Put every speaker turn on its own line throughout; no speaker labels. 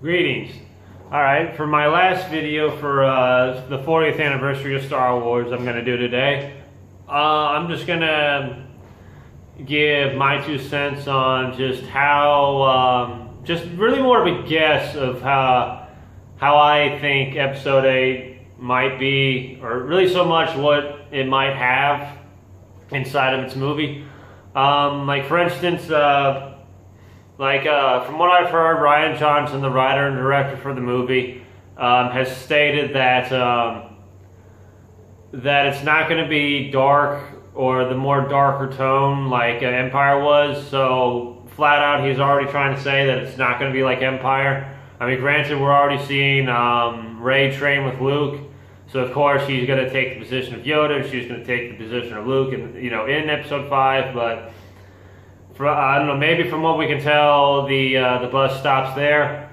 Greetings. Alright, for my last video for the 40th anniversary of Star Wars I'm going to do today, I'm just going to give my 2 cents on just how, just really more of a guess of how I think Episode 8 might be, or really so much what it might have inside of its movie. Like for instance, from what I've heard, Rian Johnson, the writer and director for the movie, has stated that that it's not going to be dark or the more darker tone like Empire was. So flat out, he's already trying to say that it's not going to be like Empire. I mean, granted, we're already seeing Rey train with Luke, so of course she's going to take the position of Yoda. She's going to take the position of Luke, in Episode 5, but. I don't know, maybe from what we can tell, the bus stops there.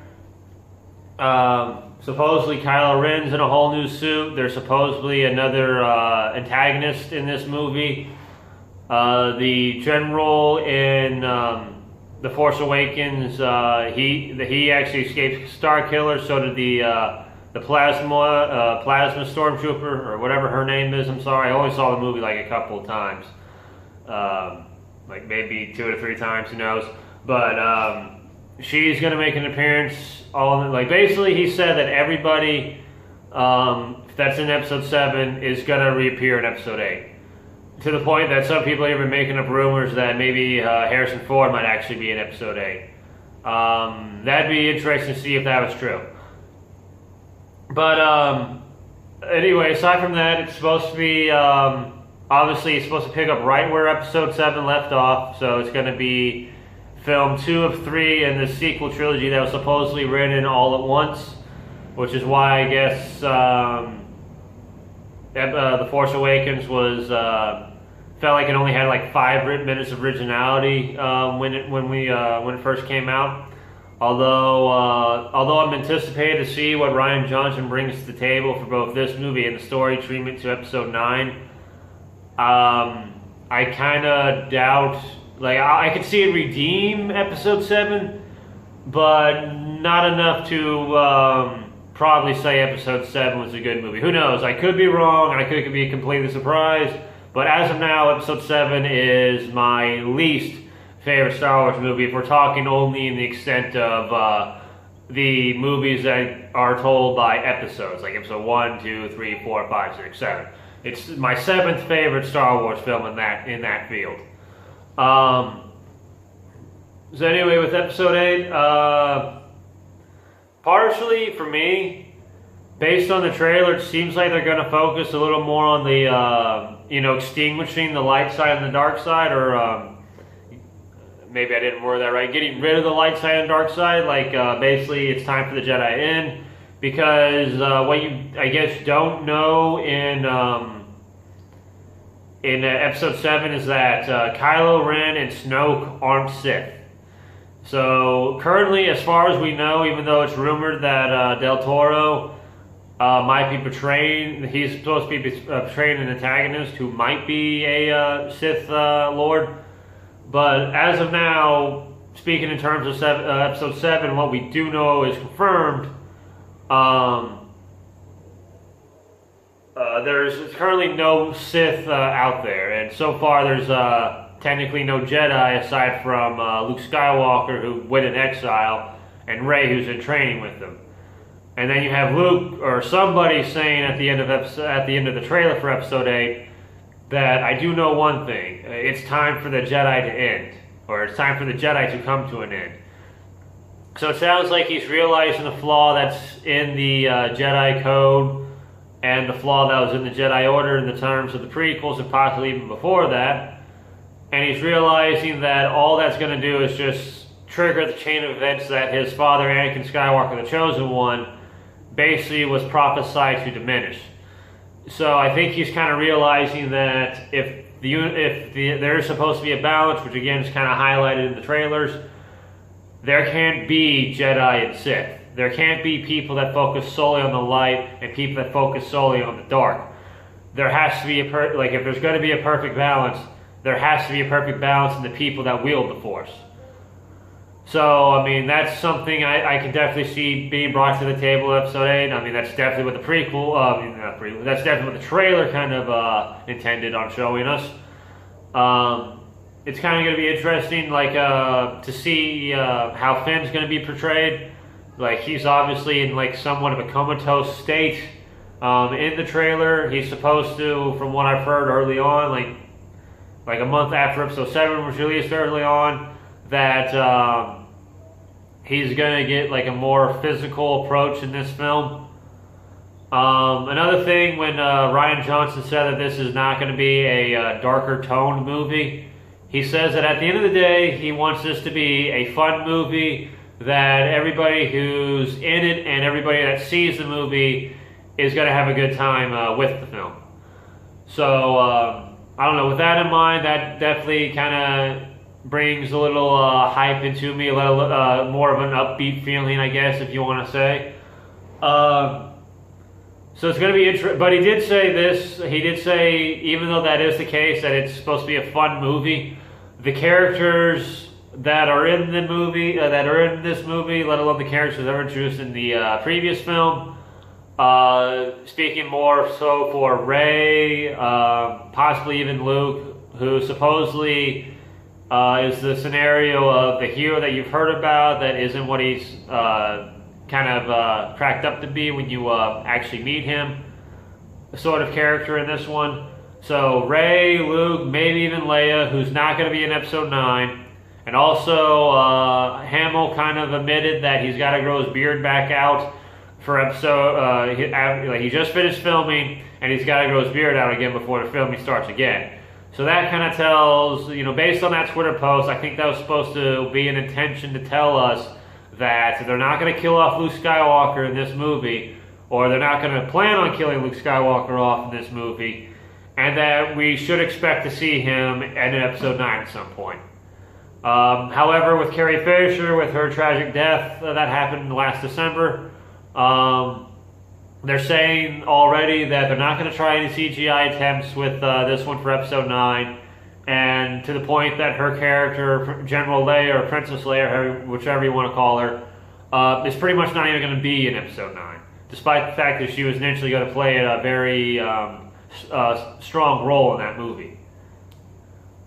Supposedly Kylo Ren's in a whole new suit. There's supposedly another antagonist in this movie. The general in The Force Awakens, he actually escaped Star Killer. So did the plasma stormtrooper, or whatever her name is. I'm sorry, I only saw the movie like a couple of times. Like maybe 2 to 3 times, who knows? But she's gonna make an appearance. Basically, he said that everybody that's in Episode 7 is gonna reappear in Episode 8. To the point that some people are even making up rumors that maybe Harrison Ford might actually be in Episode 8. That'd be interesting to see if that was true. But anyway, aside from that, it's supposed to be. Obviously, it's supposed to pick up right where Episode 7 left off, so it's going to be film 2 of 3 in the sequel trilogy that was supposedly written all at once, which is why I guess The Force Awakens was felt like it only had like 5 minutes of originality when it first came out. Although I'm anticipated to see what Rian Johnson brings to the table for both this movie and the story treatment to Episode 9. I kind of doubt, I could see it redeem Episode 7, but not enough to probably say Episode 7 was a good movie. Who knows? I could be wrong, and I could be completely surprised, but as of now, Episode 7 is my least favorite Star Wars movie, if we're talking only in the extent of the movies that are told by episodes, like Episode 1, 2, 3, 4, 5, 6, 7. It's my 7th favorite Star Wars film in that field. So anyway, with Episode 8, partially for me, based on the trailer, it seems like they're going to focus a little more on the, extinguishing the light side and the dark side, or maybe I didn't word that right, getting rid of the light side and dark side, basically it's time for the Jedi in. Because what you, I guess, don't know in Episode 7 is that Kylo Ren and Snoke aren't Sith. So currently, as far as we know, even though it's rumored that Del Toro might be portraying, he's supposed to be portraying an antagonist who might be a Sith Lord. But as of now, speaking in terms of Episode 7, what we do know is confirmed. There's currently no Sith out there, and so far there's technically no Jedi aside from Luke Skywalker, who went in exile, and Rey, who's in training with them. And then you have Luke or somebody saying at the end of the trailer for Episode 8 that I do know one thing: it's time for the Jedi to end, or it's time for the Jedi to come to an end. So it sounds like he's realizing the flaw that's in the Jedi Code and the flaw that was in the Jedi Order in the terms of the prequels and possibly even before that. And he's realizing that all that's going to do is just trigger the chain of events that his father, Anakin Skywalker, the Chosen One, basically was prophesied to diminish. So I think he's kind of realizing that if there is supposed to be a balance, which again is kind of highlighted in the trailers, there can't be Jedi and Sith. There can't be people that focus solely on the light and people that focus solely on the dark. There has to be if there's going to be a perfect balance, there has to be a perfect balance in the people that wield the Force. So, I mean, that's something I can definitely see being brought to the table in episode 8. I mean, that's definitely what the prequel, not prequel, that's definitely what the trailer kind of intended on showing us. It's kind of going to be interesting, like, to see how Finn's going to be portrayed. Like, he's obviously in, like, somewhat of a comatose state in the trailer. He's supposed to, from what I've heard early on, like a month after episode 7 was released early on, that he's going to get like a more physical approach in this film. Another thing, when Rian Johnson said that this is not going to be a darker toned movie, he says that at the end of the day, he wants this to be a fun movie that everybody who's in it and everybody that sees the movie is going to have a good time with the film. So, I don't know, with that in mind, that definitely kind of brings a little hype into me, a little more of an upbeat feeling, I guess, if you want to say. So it's going to be interesting. But he did say this. He did say, even though that is the case, that it's supposed to be a fun movie, the characters that are in the movie, that are in this movie, let alone the characters that were introduced in the previous film, speaking more so for Rey, possibly even Luke, who supposedly is the scenario of the hero that you've heard about that isn't what he's kind of cracked up to be when you actually meet him, sort of character in this one. So Rey, Luke, maybe even Leia, who's not going to be in episode 9. And also Hamill kind of admitted that he's got to grow his beard back out for episode, he just finished filming and he's got to grow his beard out again before the filming starts again. So that kind of tells, based on that Twitter post, I think that was supposed to be an intention to tell us that they're not going to kill off Luke Skywalker in this movie, or they're not going to plan on killing Luke Skywalker off in this movie, and that we should expect to see him in episode 9 at some point. However, with Carrie Fisher, with her tragic death that happened last December, they're saying already that they're not going to try any CGI attempts with this one for episode 9, and to the point that her character, General Leia or Princess Leia, whichever you want to call her, is pretty much not even going to be in episode 9, despite the fact that she was initially going to play a very strong role in that movie.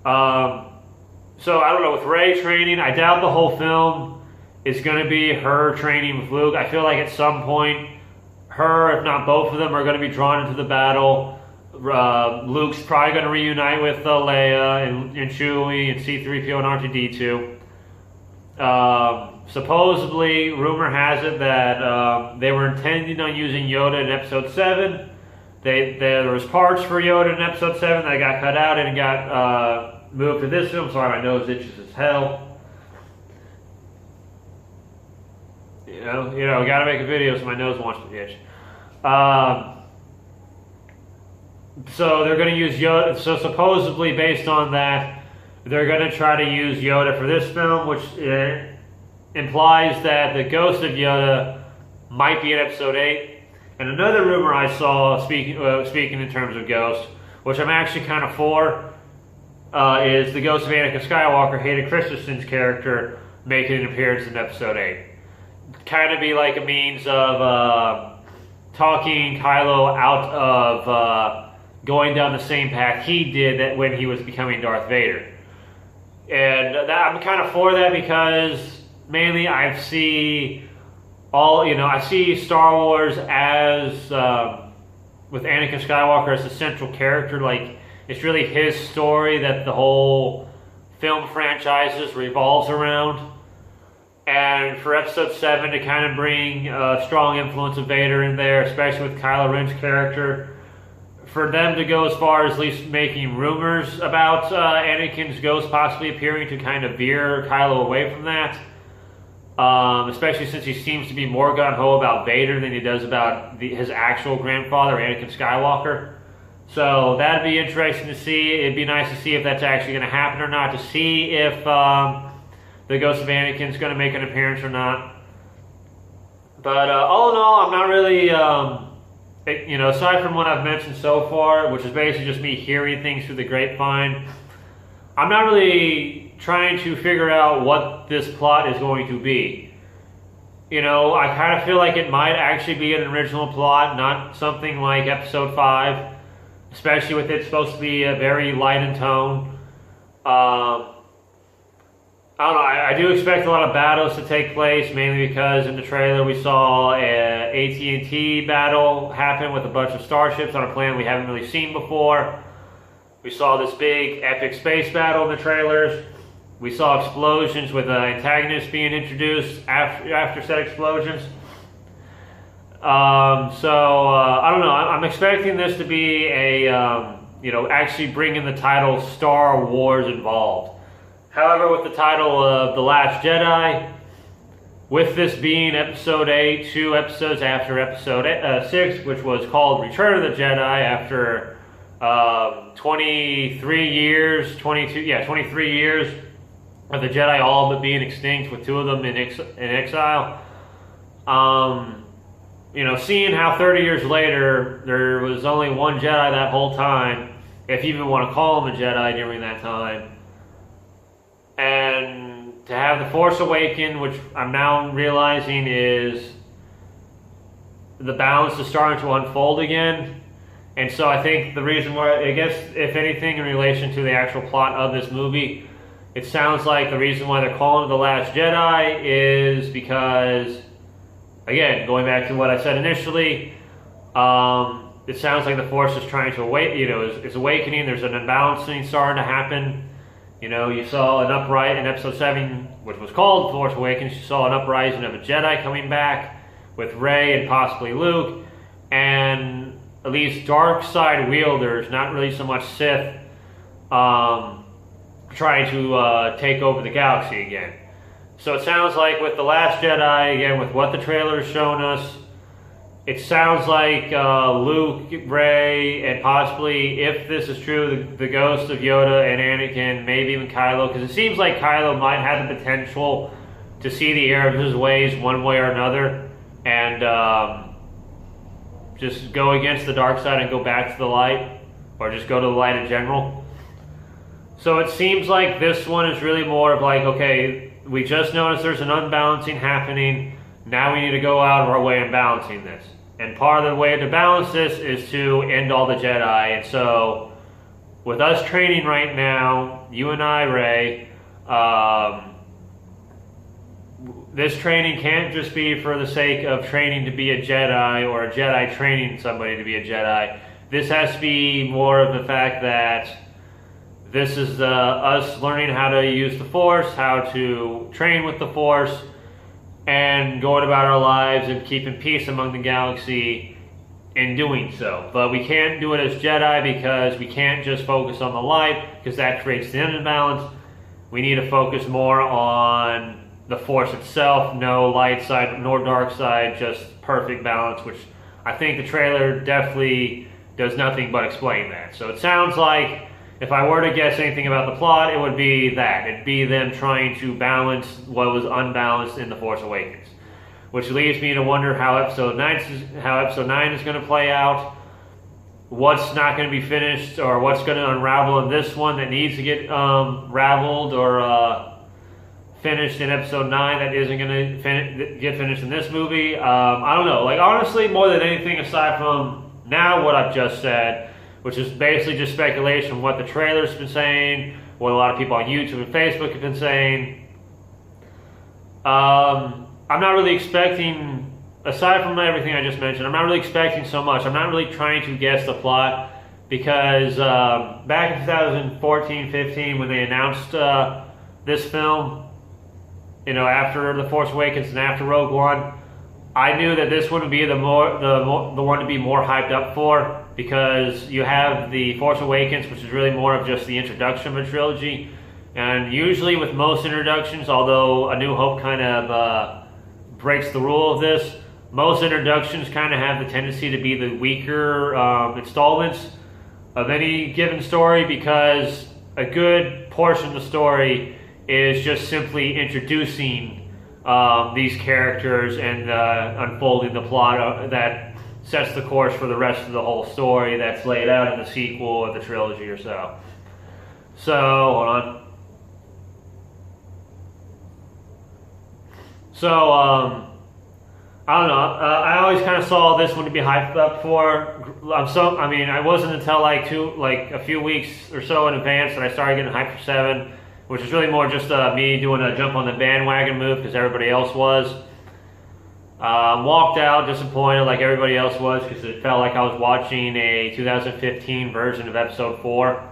So I don't know, with Rey training, I doubt the whole film is going to be her training with Luke. I feel like at some point, her, if not both of them, are going to be drawn into the battle. Luke's probably going to reunite with Leia and Chewie and C-3PO and R2-D2. Supposedly, rumor has it that they were intending on using Yoda in episode 7. There was parts for Yoda in episode 7 that got cut out and got moved to this film. Sorry, my nose itches as hell. Gotta make a video so my nose wants to itch. So they're going to use Yoda. So supposedly, based on that, they're going to try to use Yoda for this film, which implies that the ghost of Yoda might be in episode 8. And another rumor I saw, speaking in terms of ghost, which I'm actually kind of for, is the ghost of Anakin Skywalker, Hayden Christensen's character, making an appearance in episode 8. Kind of be like a means of talking Kylo out of going down the same path he did when he was becoming Darth Vader. And I'm kind of for that because mainly I see Star Wars as with Anakin Skywalker as the central character. Like, it's really his story that the whole film franchises revolves around. And for episode 7 to kind of bring a strong influence of Vader in there, especially with Kylo Ren's character, for them to go as far as at least making rumors about Anakin's ghost possibly appearing to kind of veer Kylo away from that, especially since he seems to be more gung-ho about Vader than he does about his actual grandfather, Anakin Skywalker. So that'd be interesting to see. It'd be nice to see if that's actually going to happen or not, to see if the ghost of Anakin's going to make an appearance or not. But all in all, I'm not really, aside from what I've mentioned so far, which is basically just me hearing things through the grapevine, I'm not really trying to figure out what this plot is going to be. You know, I kind of feel like it might actually be an original plot, not something like Episode 5, especially with it supposed to be very light in tone. I don't know, I do expect a lot of battles to take place, mainly because in the trailer we saw a AT&T battle happen with a bunch of starships on a planet we haven't really seen before. We saw this big epic space battle in the trailers. We saw explosions with antagonists being introduced after said explosions. I don't know, I'm expecting this to be a, actually bringing the title Star Wars involved. However, with the title of The Last Jedi, with this being Episode 8, 2 episodes after Episode 6, which was called Return of the Jedi, after 23 years of the Jedi all but being extinct, with 2 of them in exile. Seeing how 30 years later, there was only 1 Jedi that whole time, if you even want to call him a Jedi during that time. And to have The Force Awakens, which I'm now realizing is the balance is starting to unfold again. And so I think the reason why, I guess, if anything, in relation to the actual plot of this movie, it sounds like the reason why they're calling it The Last Jedi is because, again, going back to what I said initially, it sounds like the Force is trying to is awakening. There's an unbalancing starting to happen. You saw an uprising in Episode 7, which was called Force Awakens. You saw an uprising of a Jedi coming back with Rey and possibly Luke, and at least dark side wielders, not really so much Sith, trying to take over the galaxy again. So it sounds like with The Last Jedi, again, with what the trailer has shown us, it sounds like Luke, Rey, and possibly, if this is true, the ghost of Yoda and Anakin, maybe even Kylo, because it seems like Kylo might have the potential to see the error of his ways one way or another, and just go against the dark side and go back to the light, or just go to the light in general. So it seems like this one is really more of like, okay, we just noticed there's an unbalancing happening. Now we need to go out of our way in balancing this. And part of the way to balance this is to end all the Jedi. And so, with us training right now, you and I, Rey, this training can't just be for the sake of training to be a Jedi, or a Jedi training somebody to be a Jedi. This has to be more of the fact that this is us learning how to use the Force, how to train with the Force, and going about our lives and keeping peace among the galaxy in doing so. But we can't do it as Jedi, because we can't just focus on the light, because that creates the imbalance. We need to focus more on the Force itself, no light side nor dark side, just perfect balance, which I think the trailer definitely does nothing but explain that. So it sounds like, if I were to guess anything about the plot, it would be that. It'd be them trying to balance what was unbalanced in The Force Awakens. Which leaves me to wonder how Episode 9 is going to play out. What's not going to be finished, or what's going to unravel in this one that needs to get raveled or finished in Episode 9 that isn't going to get finished in this movie. I don't know. Like, honestly, more than anything, aside from now what I've just said, which is basically just speculation, what the trailer's been saying, what a lot of people on YouTube and Facebook have been saying. I'm not really expecting, aside from everything I just mentioned, I'm not really expecting so much. I'm not really trying to guess the plot, because back in 2014-15, when they announced this film, after The Force Awakens and after Rogue One, I knew that this one would be the one to be more hyped up for, because you have The Force Awakens, which is really more of just the introduction of a trilogy. And usually with most introductions, although A New Hope kind of breaks the rule of this, most introductions kind of have the tendency to be the weaker installments of any given story, because a good portion of the story is just simply introducing these characters and unfolding the plot that sets the course for the rest of the whole story that's laid out in the sequel of the trilogy or so. So, hold on. So, I don't know. I always kind of saw this one to be hyped up for. I mean, I wasn't until like a few weeks or so in advance that I started getting hyped for 7, which is really more just me doing a jump on the bandwagon move because everybody else was. Walked out disappointed like everybody else was because it felt like I was watching a 2015 version of Episode 4.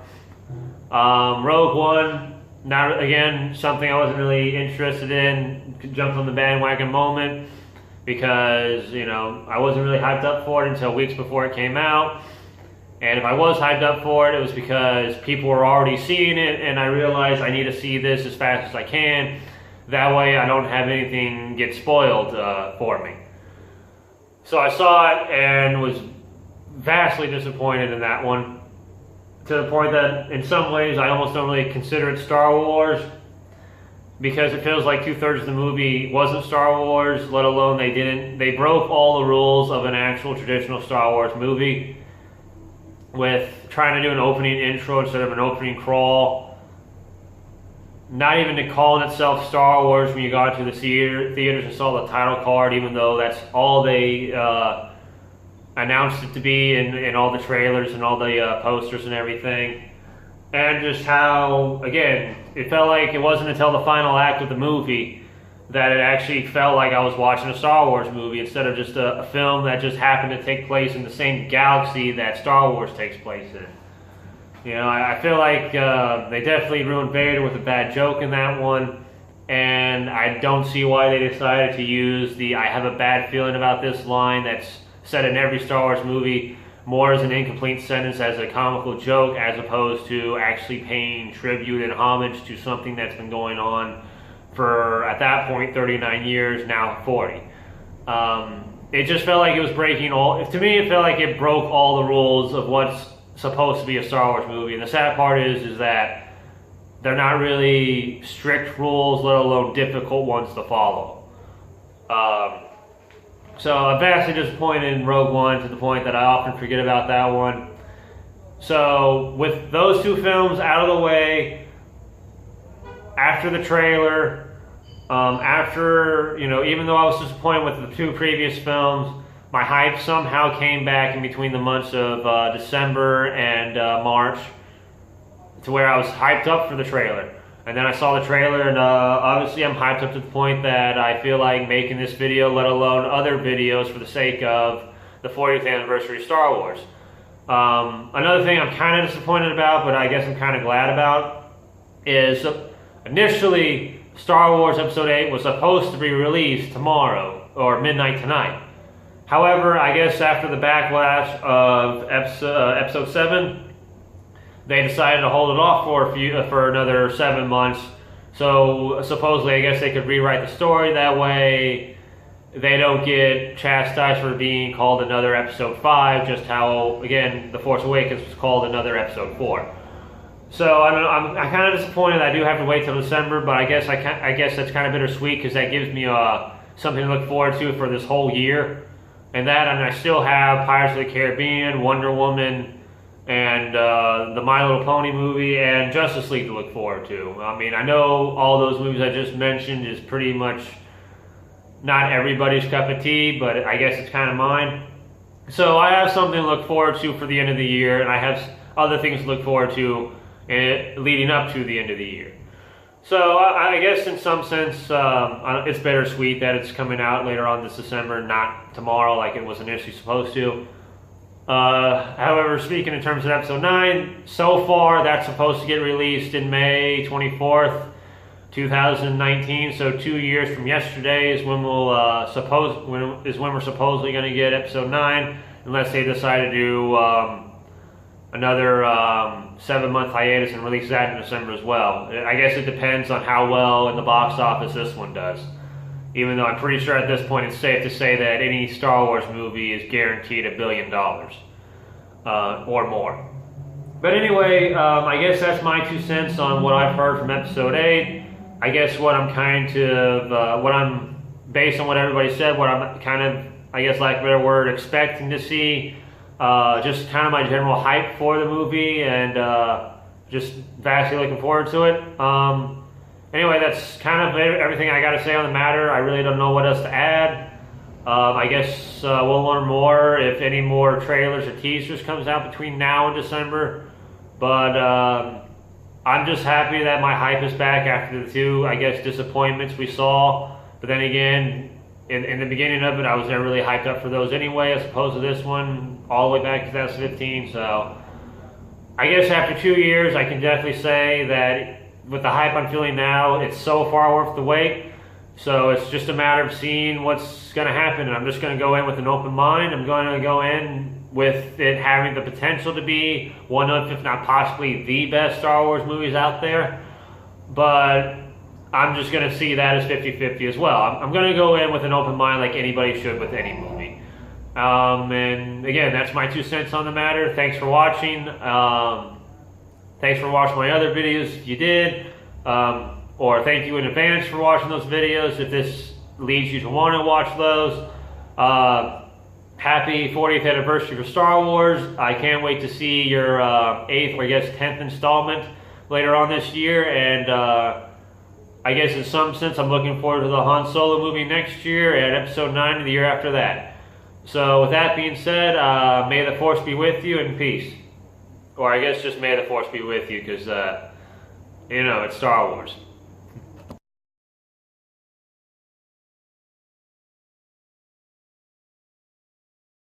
Rogue One, not again something I wasn't really interested in. Jumped on the bandwagon moment because I wasn't really hyped up for it until weeks before it came out. And if I was hyped up for it, it was because people were already seeing it, and I realized I need to see this as fast as I can. That way I don't have anything get spoiled for me. So I saw it and was vastly disappointed in that one, to the point that in some ways I almost don't really consider it Star Wars, because it feels like 2/3 of the movie wasn't Star Wars, let alone they broke all the rules of an actual traditional Star Wars movie with trying to do an opening intro instead of an opening crawl. Not even to call itself Star Wars when you got to the theaters and saw the title card, even though that's all they announced it to be in all the trailers and all the posters and everything. And just how, again, it felt like it wasn't until the final act of the movie that it actually felt like I was watching a Star Wars movie instead of just a film that just happened to take place in the same galaxy that Star Wars takes place in. I feel like they definitely ruined Vader with a bad joke in that one, and I don't see why they decided to use the "I have a bad feeling about this" line that's said in every Star Wars movie more as an incomplete sentence, as a comical joke, as opposed to actually paying tribute and homage to something that's been going on for, at that point, 39 years, now 40. It just felt like it was breaking to me it felt like it broke all the rules of what's supposed to be a Star Wars movie. And the sad part is that they're not really strict rules, let alone difficult ones to follow. So I'm vastly disappointed in Rogue One, to the point that I often forget about that one. So with those two films out of the way, after the trailer, even though I was disappointed with the two previous films, my hype somehow came back in between the months of December and March, to where I was hyped up for the trailer. And then I saw the trailer, and obviously I'm hyped up to the point that I feel like making this video, let alone other videos, for the sake of the 40th anniversary of Star Wars. Another thing I'm kind of disappointed about, but I guess I'm kind of glad about, is initially Star Wars Episode 8 was supposed to be released tomorrow, or midnight tonight. However, I guess after the backlash of Episode 7, they decided to hold it off for another 7 months. So supposedly, I guess they could rewrite the story. That way, they don't get chastised for being called another Episode 5, just how, again, The Force Awakens was called another Episode 4. So I'm kind of disappointed I do have to wait till December, but I guess that's kind of bittersweet, because that gives me something to look forward to for this whole year. And I still have Pirates of the Caribbean, Wonder Woman, and the My Little Pony movie, and Justice League to look forward to. I mean, I know all those movies I just mentioned is pretty much not everybody's cup of tea, but I guess it's kind of mine. So I have something to look forward to for the end of the year, and I have other things to look forward to leading up to the end of the year. So I guess in some sense, it's bittersweet that it's coming out later on this December, not tomorrow like it was initially supposed to. However, speaking in terms of Episode 9, so far that's supposed to get released in May 24th, 2019. So 2 years from yesterday is when we're supposedly going to get Episode 9, unless they decide to do another 7-month hiatus and release that in December as well. I guess it depends on how well in the box office this one does. Even though I'm pretty sure at this point it's safe to say that any Star Wars movie is guaranteed $1 billion or more. But anyway, I guess that's my 2 cents on what I've heard from Episode 8. I guess what I'm based on what everybody said, what I'm kind of, I guess lack of a better word, expecting to see. Just kind of my general hype for the movie, and just vastly looking forward to it. anyway, that's kind of everything I got to say on the matter. I really don't know what else to add. I guess we'll learn more if any more trailers or teasers comes out between now and December. But I'm just happy that my hype is back after the two, I guess, disappointments we saw. But then again, in the beginning of it, I was never really hyped up for those anyway, as opposed to this one all the way back to 2015. So I guess after 2 years, I can definitely say that with the hype I'm feeling now, it's so far worth the wait. So it's just a matter of seeing what's going to happen. And I'm just going to go in with an open mind. I'm going to go in with it having the potential to be one of, if not possibly the best Star Wars movies out there. But I'm just going to see that as 50-50 as well. I'm going to go in with an open mind like anybody should with any movie. And again, that's my 2 cents on the matter. Thanks for watching. Thanks for watching my other videos if you did. Or thank you in advance for watching those videos if this leads you to want to watch those. Happy 40th anniversary for Star Wars. I can't wait to see your 8th or I guess 10th installment later on this year. And I guess in some sense I'm looking forward to the Han Solo movie next year and episode 9 the year after that. So with that being said, may the Force be with you and peace. Or I guess just may the Force be with you because, you know, it's Star Wars.